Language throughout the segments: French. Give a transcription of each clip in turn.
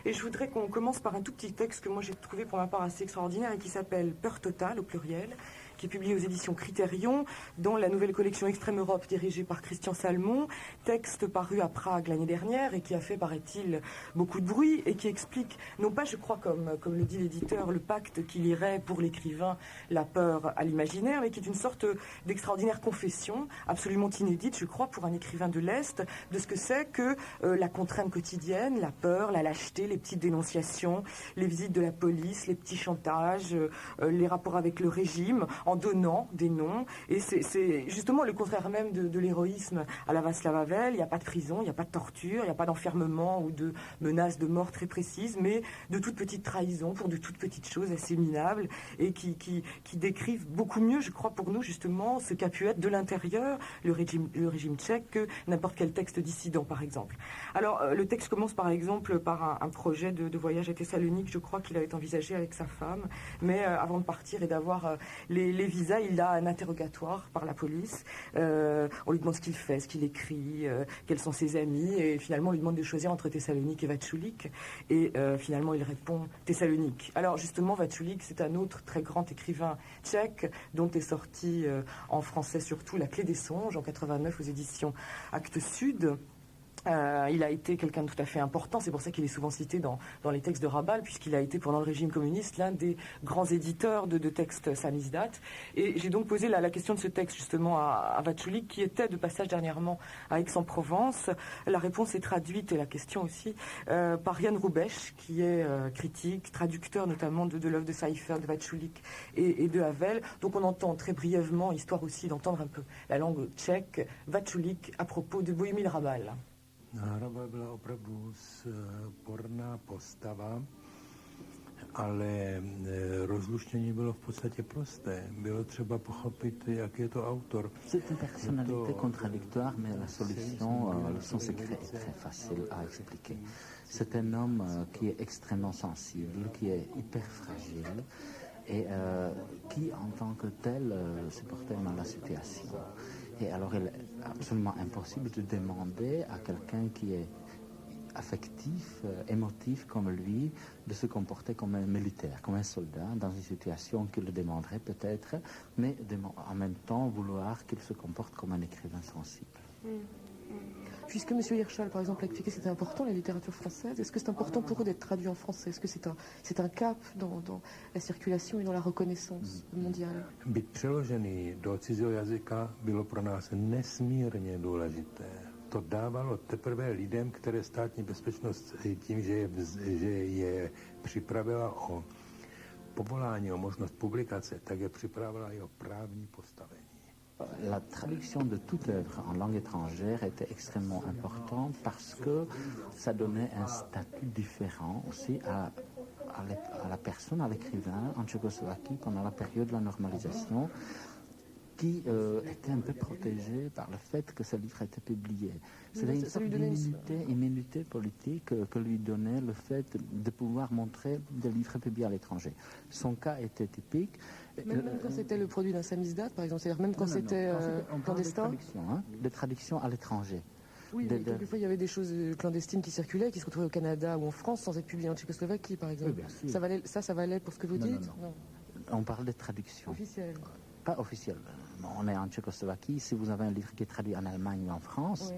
Et je voudrais qu'on commence par un tout petit texte que moi j'ai trouvé pour ma part assez extraordinaire et qui s'appelle Peur totale au pluriel, qui est publié aux éditions Critérion, dans la nouvelle collection Extrême Europe dirigée par Christian Salmon, texte paru à Prague l'année dernière et qui a fait, paraît-il, beaucoup de bruit et qui explique, non pas je crois comme le dit l'éditeur, le pacte qui lierait pour l'écrivain la peur à l'imaginaire, mais qui est une sorte d'extraordinaire confession, absolument inédite, je crois, pour un écrivain de l'Est, de ce que c'est que la contrainte quotidienne, la peur, la lâcheté, les petites dénonciations, les visites de la police, les petits chantages, les rapports avec le régime, en donnant des noms. Et c'est justement le contraire même de l'héroïsme à la Václav Havel. Il n'y a pas de prison, il n'y a pas de torture, il n'y a pas d'enfermement ou de menaces de mort très précises, mais de toutes petites trahisons pour de toutes petites choses assez minables et qui décrivent beaucoup mieux, je crois, pour nous, justement, ce qu'a pu être de l'intérieur le régime tchèque que n'importe quel texte dissident, par exemple. Alors, le texte commence, par exemple, par un projet de voyage à Thessalonique, je crois qu'il avait envisagé avec sa femme, mais avant de partir et d'avoir les visas, il a un interrogatoire par la police. On lui demande ce qu'il fait, ce qu'il écrit, quels sont ses amis, et finalement on lui demande de choisir entre Thessalonique et Vatchulik, et finalement il répond Thessalonique. Alors justement, Vatchulik, c'est un autre très grand écrivain tchèque, dont est sorti en français surtout La Clé des songes, en 89 aux éditions Actes Sud. Il a été quelqu'un de tout à fait important, c'est pour ça qu'il est souvent cité dans les textes de Rabal, puisqu'il a été pendant le régime communiste l'un des grands éditeurs de textes samizdat. Et j'ai donc posé la question de ce texte justement à Vatchulik, qui était de passage dernièrement à Aix-en-Provence. La réponse est traduite, et la question aussi, par Yann Roubesch, qui est critique, traducteur notamment de l'œuvre de Seifer, de Vatchulik et de Havel. Donc on entend très brièvement, histoire aussi d'entendre un peu la langue tchèque, Vatchulik à propos de Bohumil Rabal. Hrabal byla opravdu sporná postava, ale rozluštění bylo v podstatě prosté. Bylo třeba pochopit, jak je to autor. C'est une personnalité contradictoire, mais la solution, son secret est très facile à expliquer. C'est un homme qui est extrêmement sensible, qui est hyper fragile et qui, en tant que tel, supportait mal la situation. Et alors, il est absolument impossible de demander à quelqu'un qui est affectif, émotif comme lui, de se comporter comme un militaire, comme un soldat, dans une situation qui le demanderait peut-être, mais en même temps vouloir qu'il se comporte comme un écrivain sensible. Puisque M. Hirschal, par exemple, a expliqué que c'était important, la littérature française, est-ce que c'est important pour eux d'être traduit en français? Est-ce que c'est un cap dans la circulation et dans la reconnaissance mondiale? Být přeložený do cizího jazyka bylo pro nás nesmírně důležité. To dávalo teprve lidem, které státní bezpečnost tím, že je připravila o povolání, o možnost publikace, tak je připravila i o právní postavení. La traduction de toute œuvre en langue étrangère était extrêmement importante parce que ça donnait un statut différent aussi à la personne, à l'écrivain en Tchécoslovaquie pendant la période de la normalisation, qui était un peu protégé par le fait que ce livre était publié. C'était une sorte d'immunité politique que lui donnait le fait de pouvoir montrer des livres publiés à l'étranger. Son cas était typique. Même quand c'était le produit d'un samizdat, par exemple, c'est-à-dire même quand c'était clandestin. Des traductions à l'étranger. Oui, mais quelquefois il y avait des choses clandestines qui circulaient, qui se retrouvaient au Canada ou en France sans être publiées en Tchécoslovaquie, par exemple. Oui, ça valait pour ce que vous dites? Non. On parle de traduction. Officielle. Pas officielle. On est en Tchécoslovaquie. Si vous avez un livre qui est traduit en Allemagne ou en France,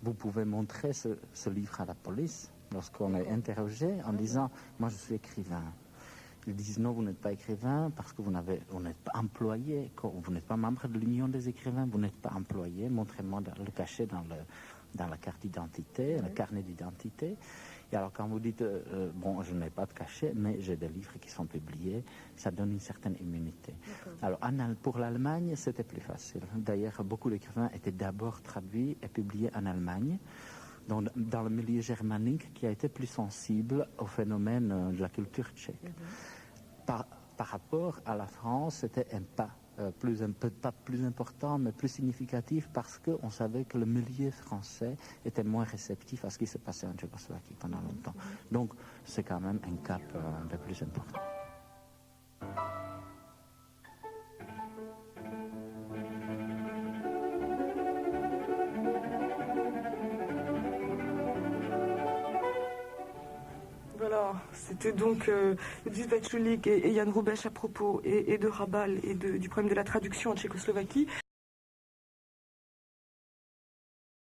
vous pouvez montrer ce livre à la police lorsqu'on est interrogé en disant « moi je suis écrivain ». Ils disent non, vous n'êtes pas écrivain parce que vous n'êtes pas employé, vous n'êtes pas membre de l'Union des écrivains, vous n'êtes pas employé, montrez-moi le cachet dans la carte d'identité, le carnet d'identité. Et alors quand vous dites, bon, je n'ai pas de cachet, mais j'ai des livres qui sont publiés, ça donne une certaine immunité. Alors pour l'Allemagne, c'était plus facile. D'ailleurs, beaucoup d'écrivains étaient d'abord traduits et publiés en Allemagne, dans le milieu germanique qui a été plus sensible au phénomène de la culture tchèque. Par rapport à la France, c'était un pas pas plus important, mais plus significatif parce qu'on savait que le milieu français était moins réceptif à ce qui se passait en Tchécoslovaquie pendant longtemps. Donc c'est quand même un cap le plus important. Voilà, c'était donc Ludwig Vachulik et Jan Hrubesch à propos et de Rabal et du problème de la traduction en Tchécoslovaquie.